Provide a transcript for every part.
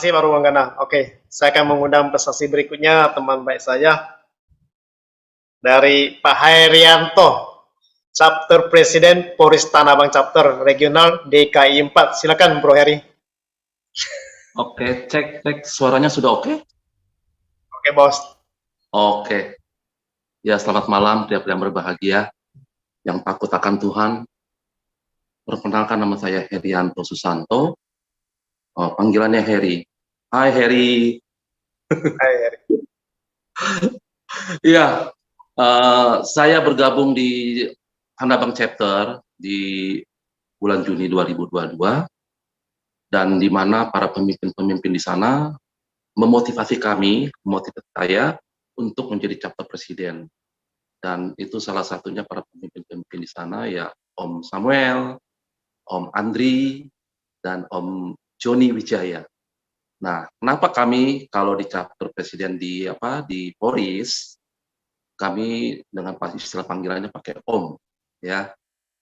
kasih Baru Manggana. Oke, saya akan mengundang prestasi berikutnya teman baik saya dari Pak Hairianto, Chapter Presiden Polres Tanah Abang Chapter Regional DKI 4. Silakan Bro Heri. Oke, cek suaranya sudah oke? Oke, Bos. Oke. Ya, selamat malam pria-pria yang berbahagia, yang takut akan Tuhan. Perkenalkan, nama saya Herianto Susanto. Panggilannya Heri. Hai Heri. Hai Heri. Iya, saya bergabung di Tanah Abang Chapter di bulan Juni 2022, dan di mana para pemimpin-pemimpin di sana memotivasi saya untuk menjadi chapter presiden. Dan itu salah satunya para pemimpin-pemimpin di sana, ya Om Samuel, Om Andri, dan Om Joni Wijaya. Nah, kenapa kami kalau di chapter presiden di Polres, kami dengan istilah panggilannya pakai Om, ya.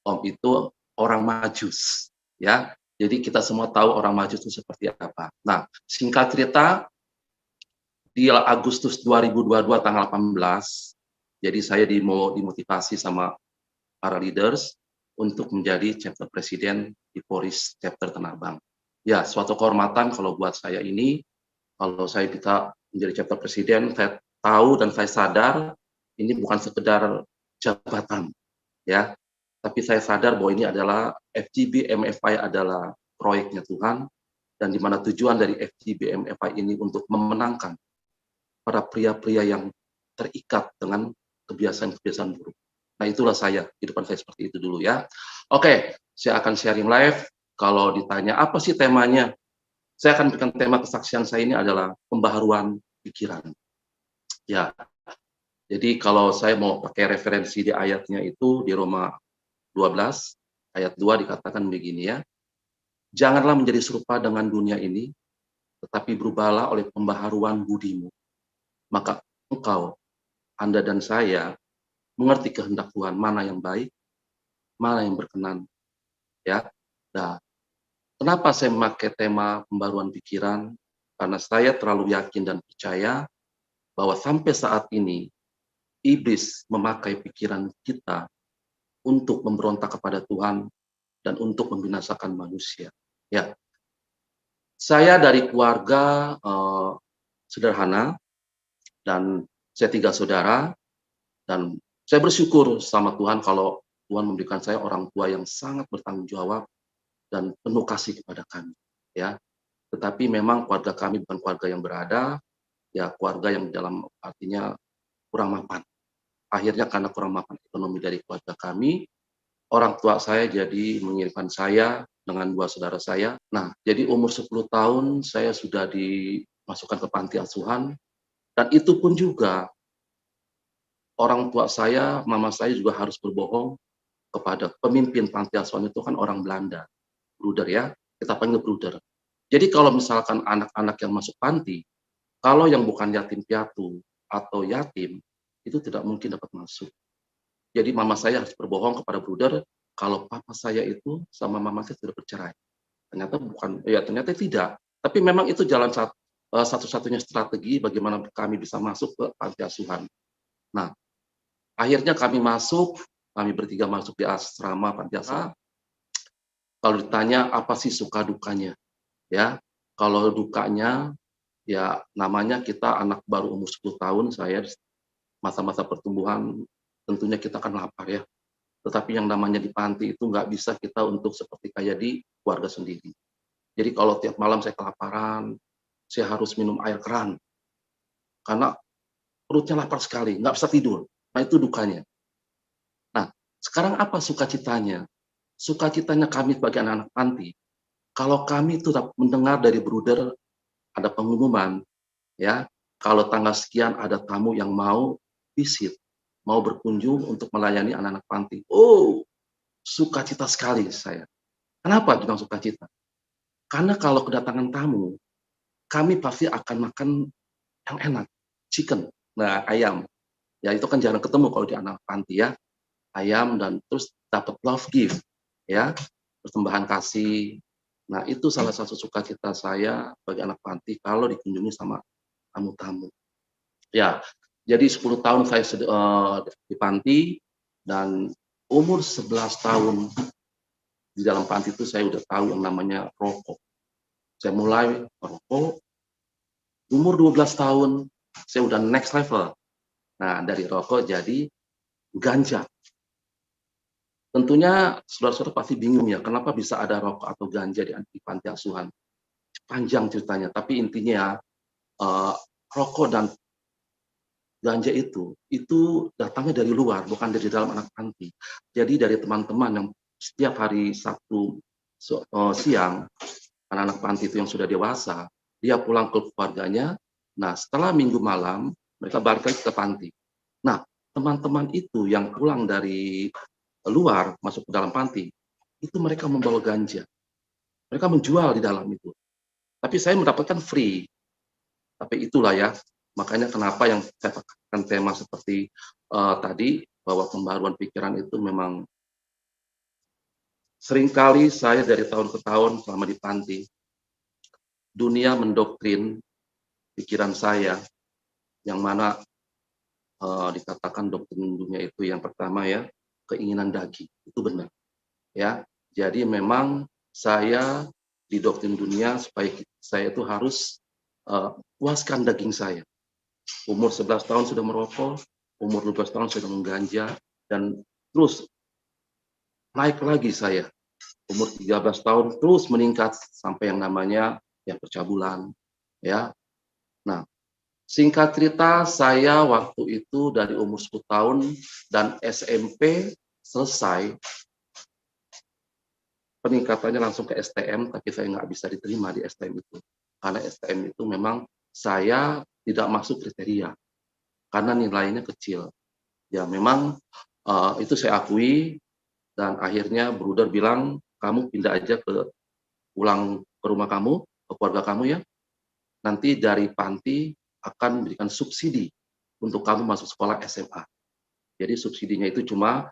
Om itu orang Majus, ya. Jadi kita semua tahu orang Majus itu seperti apa. Nah, singkat cerita, di Agustus 2022 tanggal 18, jadi saya dimotivasi sama para leaders untuk menjadi chapter presiden di Polres chapter Tanah Abang. Ya, suatu kehormatan kalau buat saya ini, kalau saya bisa menjadi chapter presiden, saya tahu dan saya sadar ini bukan sekedar jabatan, ya. Tapi saya sadar bahwa ini adalah FGB MFI adalah proyeknya Tuhan, dan di mana tujuan dari FGB MFI ini untuk memenangkan para pria-pria yang terikat dengan kebiasaan-kebiasaan buruk. Nah, itulah saya, kehidupan saya seperti itu dulu ya. Oke, saya akan sharing live. Kalau ditanya apa sih temanya, saya akan berikan tema kesaksian saya ini adalah pembaharuan pikiran. Ya, jadi kalau saya mau pakai referensi di ayatnya itu di Roma 12 ayat 2 dikatakan begini ya. Janganlah menjadi serupa dengan dunia ini, tetapi berubahlah oleh pembaharuan budimu. Maka engkau, Anda dan saya mengerti kehendak Tuhan, mana yang baik, mana yang berkenan, ya. Nah, kenapa saya memakai tema pembaruan pikiran? Karena saya terlalu yakin dan percaya bahwa sampai saat ini iblis memakai pikiran kita untuk memberontak kepada Tuhan dan untuk membinasakan manusia. Ya, saya dari keluarga sederhana, dan saya 3 saudara, dan saya bersyukur sama Tuhan kalau Tuhan memberikan saya orang tua yang sangat bertanggung jawab dan penuh kasih kepada kami, ya. Tetapi memang keluarga kami bukan keluarga yang berada, ya keluarga yang dalam artinya kurang mapan. Akhirnya karena kurang mapan ekonomi dari keluarga kami, orang tua saya jadi mengirimkan saya dengan 2 saudara saya. Nah, jadi umur 10 tahun saya sudah dimasukkan ke panti asuhan, dan itu pun juga orang tua saya, mama saya juga harus berbohong kepada pemimpin panti asuhan itu kan orang Belanda, bruder ya, kita panggil bruder. Jadi kalau misalkan anak-anak yang masuk panti, kalau yang bukan yatim piatu atau yatim, itu tidak mungkin dapat masuk. Jadi mama saya harus berbohong kepada bruder kalau papa saya itu sama mama saya sudah bercerai. Ternyata bukan, ya ternyata tidak. Tapi memang itu jalan satu-satunya strategi bagaimana kami bisa masuk ke panti asuhan. Nah, akhirnya kami bertiga masuk di asrama panti asuhan. Kalau ditanya apa sih suka dukanya, ya kalau dukanya ya namanya kita anak baru umur 10 tahun, saya masa-masa pertumbuhan tentunya kita akan lapar ya. Tetapi yang namanya di panti itu nggak bisa kita untuk seperti kayak di keluarga sendiri. Jadi kalau tiap malam saya kelaparan, saya harus minum air keran karena perutnya lapar sekali, nggak bisa tidur. Nah itu dukanya. Nah sekarang apa sukacitanya? Sukacitanya kami sebagai anak-anak panti, kalau kami itu mendengar dari bruder ada pengumuman, ya, kalau tanggal sekian ada tamu yang mau visit, mau berkunjung untuk melayani anak-anak panti. Oh, sukacita sekali saya. Kenapa bilang sukacita? Karena kalau kedatangan tamu, kami pasti akan makan yang enak, chicken, nah ayam. Ya itu kan jarang ketemu kalau di anak panti ya, ayam dan terus dapat love gift, ya, persembahan kasih, Nah, itu salah satu sukacita saya bagi anak panti kalau dikunjungi sama tamu-tamu. Ya, jadi 10 tahun saya di panti, dan umur 11 tahun di dalam panti itu saya udah tahu yang namanya rokok. Saya mulai merokok, umur 12 tahun saya udah next level. Nah, dari rokok jadi ganja. Tentunya saudara-saudara pasti bingung ya, kenapa bisa ada rokok atau ganja di panti asuhan. Panjang ceritanya, tapi intinya eh, rokok dan ganja itu datangnya dari luar, bukan dari dalam anak panti. Jadi dari teman-teman yang setiap hari Sabtu siang, anak-anak panti itu yang sudah dewasa, dia pulang ke keluarganya. Nah, setelah minggu malam, mereka balik lagi ke panti. Nah, teman-teman itu yang pulang dari luar masuk ke dalam panti, itu mereka membawa ganja. Mereka menjual di dalam itu. Tapi saya mendapatkan free. Tapi itulah ya, makanya kenapa yang saya pakai tema seperti tadi, bahwa pembaruan pikiran itu memang seringkali saya dari tahun ke tahun selama di panti, dunia mendoktrin pikiran saya, yang mana dikatakan doktrin dunia itu yang pertama ya, keinginan daging, itu benar. Ya, jadi memang saya didoktrin dunia supaya saya itu harus puaskan daging saya. Umur 11 tahun sudah merokok, umur 12 tahun sudah mengganja, dan terus naik lagi saya. Umur 13 tahun terus meningkat sampai yang namanya ya percabulan. Ya. Nah, singkat cerita saya waktu itu dari umur 10 tahun dan SMP selesai, peningkatannya langsung ke STM, tapi saya nggak bisa diterima di STM itu. Karena STM itu memang saya tidak masuk kriteria, karena nilainya kecil. Ya memang itu saya akui, dan akhirnya bruder bilang, kamu pindah aja pulang ke rumah kamu, ke keluarga kamu ya, nanti dari panti akan memberikan subsidi untuk kamu masuk sekolah SMA. Jadi subsidinya itu cuma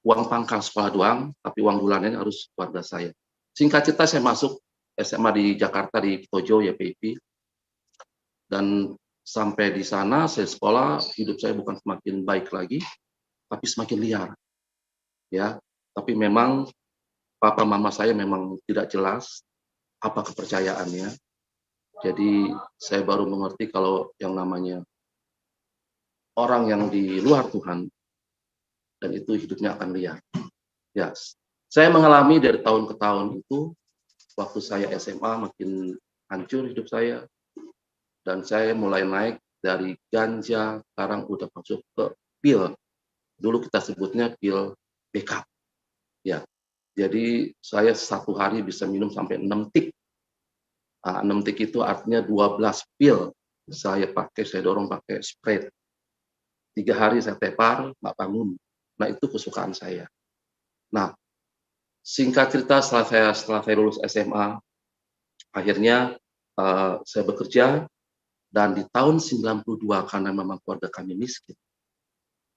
uang pangkal sekolah doang, tapi uang bulanannya harus keluarga saya. Singkat cerita saya masuk SMA di Jakarta di Tojo ya PIP, dan sampai di sana saya sekolah, hidup saya bukan semakin baik lagi, tapi semakin liar. Ya, tapi memang papa mama saya memang tidak jelas apa kepercayaannya. Jadi saya baru mengerti kalau yang namanya orang yang di luar Tuhan, dan itu hidupnya akan liar. Ya, saya mengalami dari tahun ke tahun itu, waktu saya SMA makin hancur hidup saya, dan saya mulai naik dari ganja, sekarang udah masuk ke pil. Dulu kita sebutnya pil backup. Ya, jadi saya satu hari bisa minum sampai 6 tik. 6 tik itu artinya 12 pil. Saya dorong pakai spray. 3 hari saya tepar, nggak bangun. Nah, itu kesukaan saya. Nah, singkat cerita setelah saya lulus SMA, akhirnya saya bekerja, dan di tahun 92 karena memang keluarga kami miskin,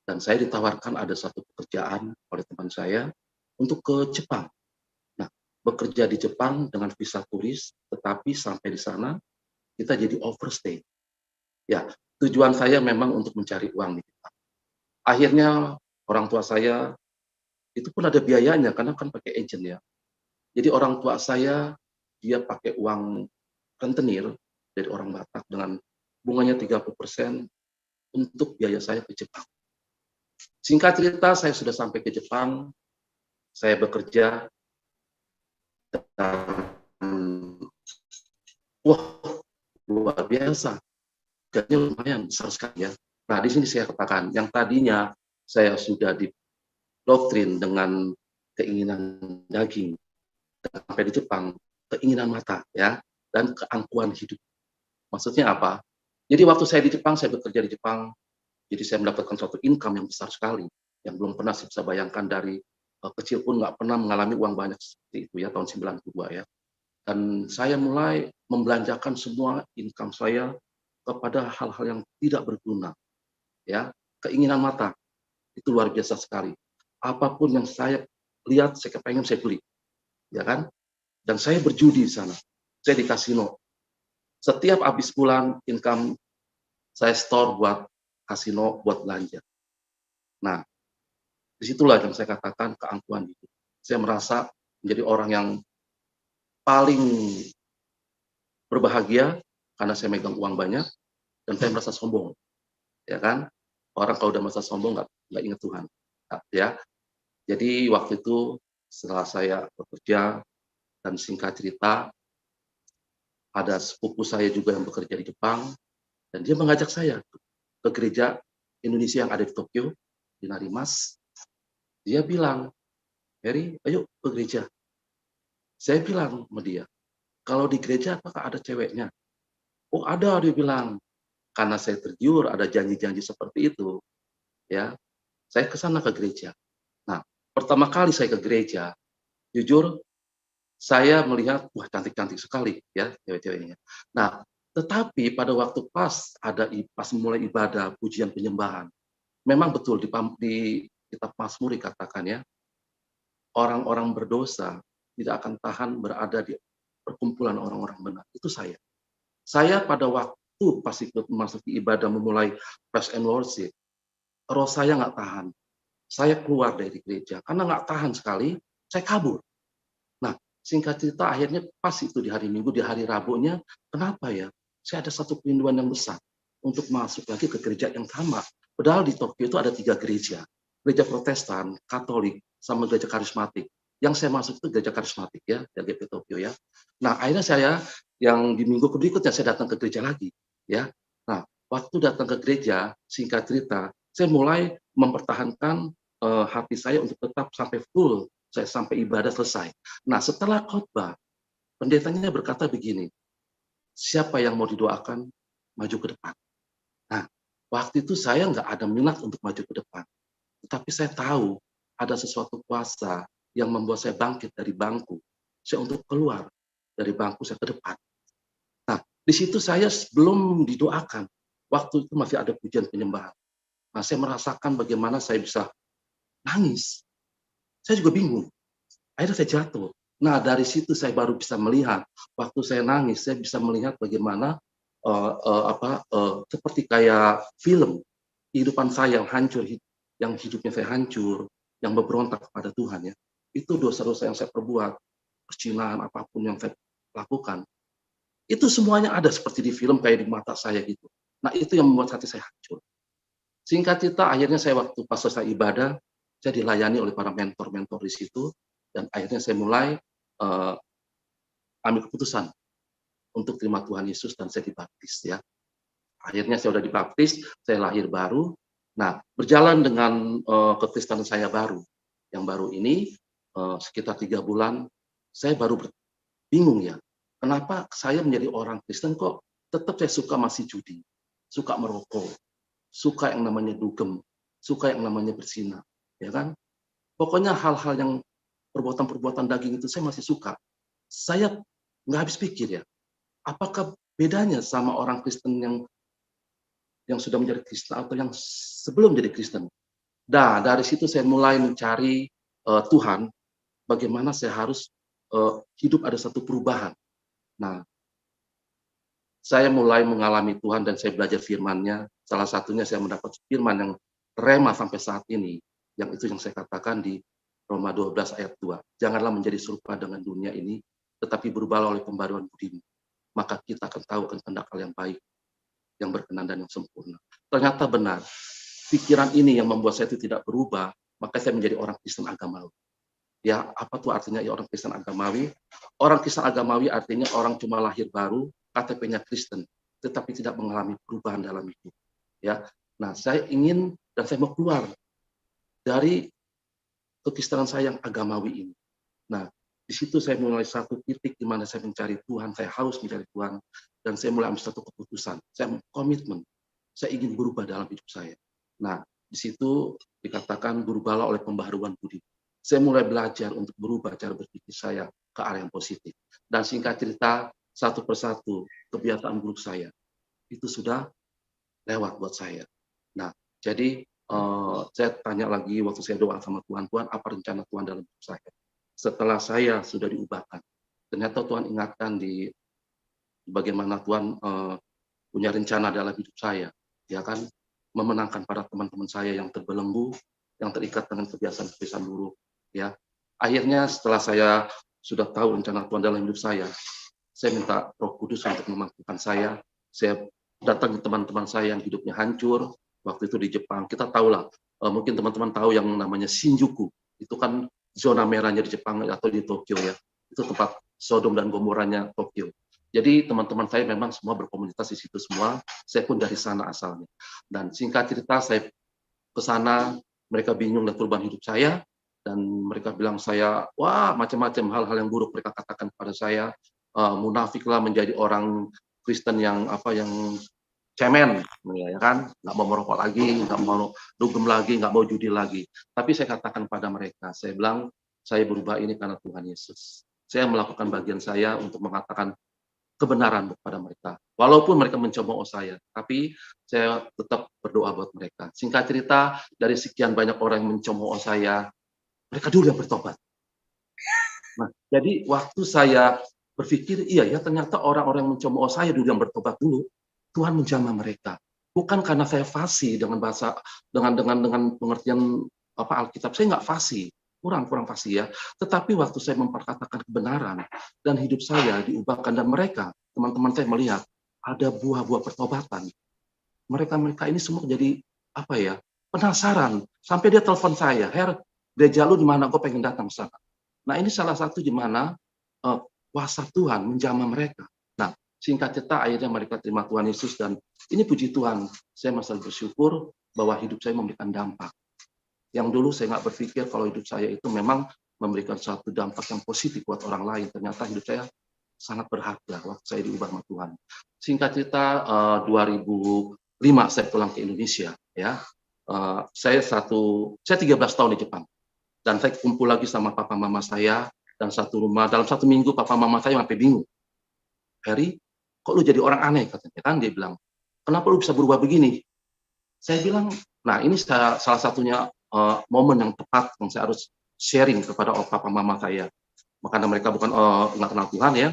dan saya ditawarkan ada satu pekerjaan oleh teman saya untuk ke Jepang. Nah, bekerja di Jepang dengan visa turis, tetapi sampai di sana kita jadi overstay. Ya, tujuan saya memang untuk mencari uang di Jepang. Akhirnya orang tua saya itu pun ada biayanya karena kan pakai agent ya. Jadi orang tua saya dia pakai uang rentenir dari orang Batak dengan bunganya 30% untuk biaya saya ke Jepang. Singkat cerita, saya sudah sampai ke Jepang, saya bekerja, dan wah, luar biasa. Gajinya lumayan besar sekali ya. Nah, di sini saya katakan, yang tadinya saya sudah didoktrin dengan keinginan daging, sampai di Jepang, keinginan mata ya, dan keangkuhan hidup. Maksudnya apa? Jadi waktu saya di Jepang, saya bekerja di Jepang, jadi saya mendapatkan suatu income yang besar sekali, yang belum pernah saya bisa bayangkan. Dari kecil pun nggak pernah mengalami uang banyak seperti itu ya, tahun 92 ya. Dan saya mulai membelanjakan semua income saya kepada hal-hal yang tidak berguna. Ya, keinginan mata itu luar biasa sekali. Apapun yang saya lihat, saya kepengen, saya beli, ya kan? Dan saya berjudi di sana, saya di kasino. Setiap habis bulan income saya store buat kasino, buat belanja. Nah, disitulah yang saya katakan keangkuhan itu. Saya merasa menjadi orang yang paling berbahagia karena saya megang uang banyak dan saya merasa sombong, ya kan? Orang kalau udah merasa sombong nggak ingat Tuhan, ya. Jadi waktu itu setelah saya bekerja dan singkat cerita, ada sepupu saya juga yang bekerja di Jepang dan dia mengajak saya ke gereja Indonesia yang ada di Tokyo, di Narimas. Dia bilang, "Heri, ayo ke gereja." Saya bilang sama dia, "Kalau di gereja apakah ada ceweknya?" "Oh ada," dia bilang. Karena saya tergiur ada janji-janji seperti itu, ya, saya ke sana ke gereja. Nah, pertama kali saya ke gereja, jujur saya melihat, wah cantik-cantik sekali ya cewek-ceweknya. Nah, tetapi pada waktu pas mulai ibadah, pujian penyembahan, memang betul di kitab Mazmur dikatakan ya, orang-orang berdosa tidak akan tahan berada di perkumpulan orang-orang benar. Itu saya. Saya pada waktu pas ikut memasuki ibadah memulai praise and worship, roh saya nggak tahan. Saya keluar dari gereja karena nggak tahan sekali, saya kabur. Nah, singkat cerita akhirnya pas itu di hari Minggu, di hari Rabunya, kenapa ya? Saya ada satu kerinduan yang besar untuk masuk lagi ke gereja yang sama. Padahal di Tokyo itu ada 3 gereja. Gereja Protestan, Katolik, sama gereja karismatik. Yang saya masuk itu gereja karismatik ya, GP Tokyo ya. Nah, akhirnya saya yang di minggu berikutnya saya datang ke gereja lagi ya. Nah, waktu datang ke gereja, singkat cerita, saya mulai mempertahankan hati saya untuk tetap sampai full, saya sampai ibadah selesai. Nah, setelah khotbah, pendetanya berkata begini, siapa yang mau didoakan, maju ke depan. Nah, waktu itu saya nggak ada minat untuk maju ke depan. Tetapi saya tahu ada sesuatu kuasa yang membuat saya bangkit dari bangku. Saya untuk keluar dari bangku, saya ke depan. Nah, di situ saya belum didoakan. Waktu itu masih ada pujian penyembahan. Nah, saya merasakan bagaimana saya bisa nangis. Saya juga bingung. Akhirnya saya jatuh. Nah, dari situ saya baru bisa melihat, waktu saya nangis, saya bisa melihat bagaimana seperti kayak film kehidupan saya yang hancur, yang hidupnya saya hancur, yang berontak kepada Tuhan ya. Itu dosa-dosa yang saya perbuat, perzinahan apapun yang saya lakukan. Itu semuanya ada seperti di film kayak di mata saya gitu. Nah, itu yang membuat hati saya hancur. Singkat cerita, akhirnya saya waktu pas selesai ibadah, saya dilayani oleh para mentor-mentor di situ, dan akhirnya saya mulai uh, ambil keputusan untuk terima Tuhan Yesus dan saya dibaptis ya. Akhirnya saya sudah dibaptis, saya lahir baru. Nah, berjalan dengan kekristenan saya baru. Yang baru ini sekitar 3 bulan, saya baru bingung ya. Kenapa saya menjadi orang Kristen kok tetap saya suka masih judi, suka merokok, suka yang namanya dugem, suka yang namanya berzina, ya kan? Pokoknya hal-hal yang perbuatan-perbuatan daging itu saya masih suka. Saya nggak habis pikir ya, apakah bedanya sama orang Kristen yang sudah menjadi Kristen atau yang sebelum jadi Kristen? Nah, dari situ saya mulai mencari Tuhan, bagaimana saya harus hidup ada satu perubahan. Nah, saya mulai mengalami Tuhan dan saya belajar firman-Nya. Salah satunya saya mendapat firman yang rema sampai saat ini, yang itu yang saya katakan di Roma 12 ayat 2. Janganlah menjadi serupa dengan dunia ini, tetapi berubahlah oleh pembaruan budimu. Maka kita akan tahu akan kehendak yang baik, yang berkenan dan yang sempurna. Ternyata benar, pikiran ini yang membuat saya itu tidak berubah, maka saya menjadi orang Kristen agamawi. Ya, apa tuh artinya ya orang Kristen agamawi? Orang Kristen agamawi artinya orang cuma lahir baru, KTP-nya Kristen, tetapi tidak mengalami perubahan dalam hidup. Ya, nah saya ingin dan saya mau keluar dari kekristenan saya yang agamawi ini. Nah, di situ saya mulai satu titik di mana saya mencari Tuhan, saya harus mencari Tuhan, dan saya mulai ambil satu keputusan, saya komitmen, saya ingin berubah dalam hidup saya. Nah, di situ dikatakan berubahlah oleh pembaharuan budi. Saya mulai belajar untuk berubah cara berpikir saya ke arah yang positif. Dan singkat cerita, satu persatu kebiasaan buruk saya, itu sudah lewat buat saya. Nah, jadi saya tanya lagi waktu saya doa sama Tuhan, Tuhan apa rencana Tuhan dalam hidup saya? Setelah saya sudah diubahkan, ternyata Tuhan ingatkan di bagaimana Tuhan punya rencana dalam hidup saya, ya kan, memenangkan para teman-teman saya yang terbelenggu, yang terikat dengan kebiasaan-kebiasaan buruk, ya. Akhirnya setelah saya sudah tahu rencana Tuhan dalam hidup saya minta Roh Kudus untuk memampukan saya datangi teman-teman saya yang hidupnya hancur, waktu itu di Jepang. Kita tahulah, mungkin teman-teman tahu yang namanya Shinjuku, itu kan zona merahnya di Jepang atau di Tokyo ya, itu tempat Sodom dan Gomoranya Tokyo. Jadi teman-teman saya memang semua berkomunitas di situ semua, saya pun dari sana asalnya. Dan singkat cerita saya ke sana, mereka bingung dengan perubahan hidup saya, dan mereka bilang saya, wah macam-macam hal-hal yang buruk mereka katakan kepada saya, munafiklah menjadi orang Kristen yang cemen, ya kan, nggak mau merokok lagi, nggak mau dugem lagi, nggak mau judi lagi. Tapi saya katakan pada mereka, saya bilang, saya berubah ini karena Tuhan Yesus. Saya melakukan bagian saya untuk mengatakan kebenaran kepada mereka. Walaupun mereka mencemooh saya, tapi saya tetap berdoa buat mereka. Singkat cerita, dari sekian banyak orang yang mencemooh saya, mereka dulu yang bertobat. Nah, jadi waktu saya berpikir, iya ya ternyata orang-orang yang mencemooh saya dulu yang bertobat dulu, Tuhan menjamah mereka. Bukan karena saya fasih dengan bahasa dengan pengertian Alkitab, saya nggak fasih, kurang fasih ya. Tetapi waktu saya memperkatakan kebenaran dan hidup saya diubahkan dan mereka, teman-teman saya melihat ada buah-buah pertobatan. Mereka ini semua jadi penasaran. Sampai dia telepon saya, Her, gereja lu di mana? Gue pengen datang ke sana. Nah ini salah satu di mana kuasa Tuhan menjamah mereka. Nah, singkat cerita akhirnya mereka terima Tuhan Yesus dan ini puji Tuhan, saya masih bersyukur bahwa hidup saya memberikan dampak. Yang dulu saya nggak berpikir kalau hidup saya itu memang memberikan suatu dampak yang positif buat orang lain. Ternyata hidup saya sangat berharga waktu saya diubah sama Tuhan. Singkat cerita 2005 saya pulang ke Indonesia ya. Saya 13 tahun di Jepang dan saya kumpul lagi sama papa mama saya dan satu rumah. Dalam satu minggu papa mama saya sampai bingung. Heri, kok lu jadi orang aneh katanya kan? Dia bilang, kenapa lu bisa berubah begini? Saya bilang, nah ini salah satunya momen yang tepat yang saya harus sharing kepada papa mama saya. Karena mereka bukan nggak kenal Tuhan ya,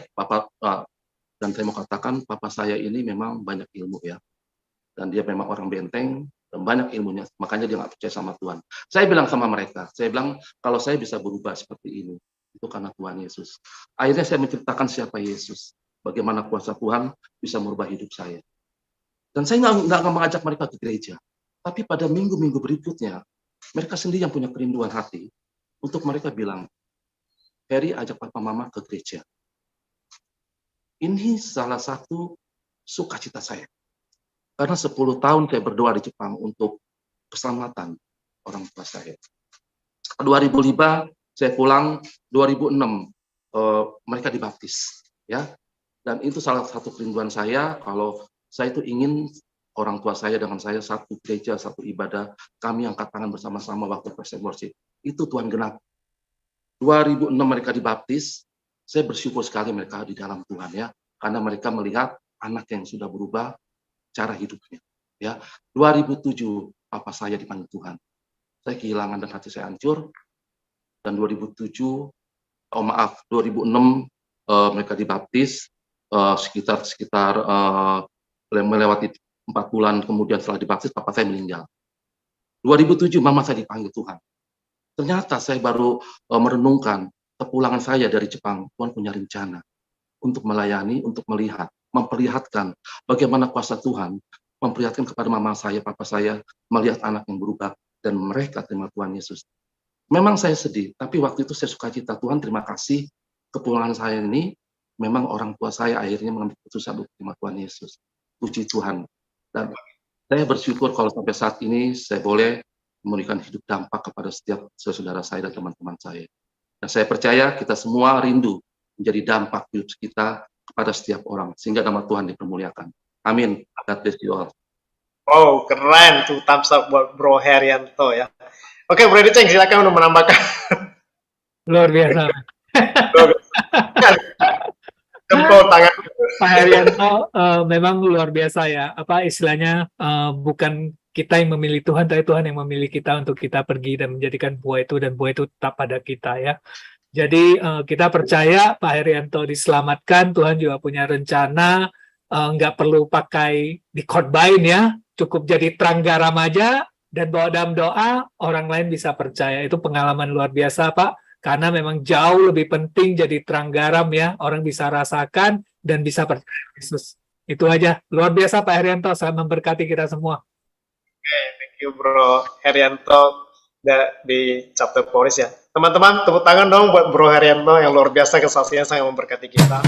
dan saya mau katakan papa saya ini memang banyak ilmu ya, dan dia memang orang benteng dan banyak ilmunya, makanya dia nggak percaya sama Tuhan. Saya bilang sama mereka, saya bilang kalau saya bisa berubah seperti ini, itu karena Tuhan Yesus. Akhirnya saya menceritakan siapa Yesus, bagaimana kuasa Tuhan bisa merubah hidup saya. Dan saya nggak mengajak mereka ke gereja, tapi pada minggu-minggu berikutnya, mereka sendiri yang punya kerinduan hati untuk mereka bilang, Heri ajak papa mama ke gereja. Ini salah satu sukacita saya. Karena 10 tahun saya berdoa di Jepang untuk keselamatan orang tua saya. 2005 saya pulang, 2006 mereka dibaptis, ya. Dan itu salah satu kerinduan saya kalau saya itu ingin orang tua saya dengan saya satu gereja, satu ibadah, kami angkat tangan bersama-sama waktu present worship. Itu Tuhan genap. 2006 mereka dibaptis, saya bersyukur sekali mereka di dalam Tuhan ya, karena mereka melihat anak yang sudah berubah cara hidupnya. Ya, 2007 papa saya dipanggil Tuhan. Saya kehilangan dan hati saya hancur. Dan 2006 mereka dibaptis sekitar melewati 4 bulan kemudian setelah dibaptis papa saya meninggal. 2007 mama saya dipanggil Tuhan. Ternyata saya baru merenungkan kepulangan saya dari Jepang. Tuhan punya rencana untuk melayani, untuk melihat, memperlihatkan bagaimana kuasa Tuhan memperlihatkan kepada mama saya, papa saya, melihat anak yang berubah dan mereka terima Tuhan Yesus. Memang saya sedih, tapi waktu itu saya sukacita. Tuhan terima kasih kepulangan saya ini, memang orang tua saya akhirnya mengambil keputusan untuk terima Tuhan Yesus. Puji Tuhan. Dan saya bersyukur kalau sampai saat ini saya boleh memberikan hidup dampak kepada setiap saudara saya dan teman-teman saya. Dan saya percaya kita semua rindu menjadi dampak hidup kita kepada setiap orang, sehingga nama Tuhan dipermuliakan. Amin. God bless you all. Oh, keren tuh, thumbs up buat Bro Herianto ya. Oke, Bro Diceng, silakan untuk menambahkan. Luar biasa. Jempol tangan. Pak Herianto memang luar biasa ya. Apa istilahnya bukan kita yang memilih Tuhan, tapi Tuhan yang memilih kita untuk kita pergi dan menjadikan buah itu, dan buah itu tetap pada kita ya. Jadi kita percaya Pak Herianto diselamatkan, Tuhan juga punya rencana, nggak perlu pakai dikhotbahin ya, cukup jadi terang garam aja, dan bawa dalam doa, orang lain bisa percaya. Itu pengalaman luar biasa Pak, karena memang jauh lebih penting jadi terang garam ya, orang bisa rasakan dan bisa percaya Yesus. Itu aja, luar biasa Pak Herianto, selamat memberkati kita semua. Thank you Bro Herianto di chapter Poris ya. Teman-teman, tepuk tangan dong buat Bro Herianto yang luar biasa, kesaksiannya sangat memberkati kita.